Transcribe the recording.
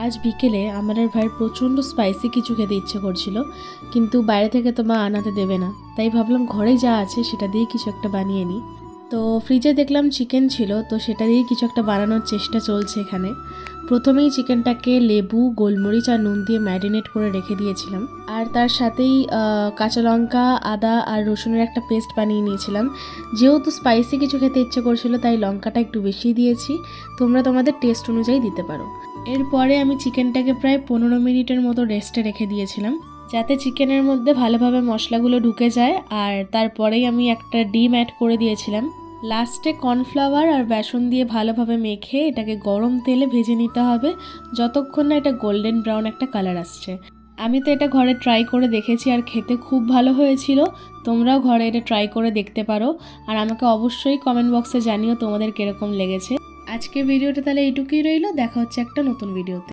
আজ বিকেলে আমার আর ভাইয়ের প্রচণ্ড স্পাইসি কিছু খেতে ইচ্ছে করছিল, কিন্তু বাইরে থেকে তো মা আনাতে দেবে না, তাই ভাবলাম ঘরে যা আছে সেটা দিয়ে কিছু একটা বানিয়ে নিই। তো ফ্রিজে দেখলাম চিকেন ছিল, তো সেটা দিয়েই কিছু একটা বানানোর চেষ্টা চলছে এখানে। প্রথমেই চিকেনটাকে লেবু, গোলমরিচ আর নুন দিয়ে ম্যারিনেট করে রেখে দিয়েছিলাম, আর তার সাথেই কাঁচা লঙ্কা, আদা আর রসুনের একটা পেস্ট বানিয়ে নিয়েছিলাম। যেহেতু স্পাইসি কিছু খেতে ইচ্ছে করছিল তাই লঙ্কাটা একটু বেশি দিয়েছি, তোমরা তোমাদের টেস্ট অনুযায়ী দিতে পারো। এরপরে আমি চিকেনটাকে প্রায় 15 মিনিটের মতো রেস্টে রেখে দিয়েছিলাম, যাতে চিকেনের মধ্যে ভালোভাবে মশলাগুলো ঢুকে যায়। আর তারপরেই আমি একটা ডিম অ্যাড করে দিয়েছিলাম। লাস্টে কর্নফ্লাওয়ার আর বেসন দিয়ে ভালোভাবে মেখে এটাকে গরম তেলে ভেজে নিতে হবে, যতক্ষণ না এটা গোল্ডেন ব্রাউন একটা কালার আসছে। আমি তো এটা ঘরে ট্রাই করে দেখেছি আর খেতে খুব ভালো হয়েছিল। তোমরাও ঘরে এটা ট্রাই করে দেখতে পারো, আর আমাকে অবশ্যই কমেন্ট বক্সে জানিও তোমাদের কীরকম লেগেছে। আজকের ভিডিওটা তাহলে এইটুকুই রইলো, দেখা হচ্ছে একটা নতুন ভিডিওতে।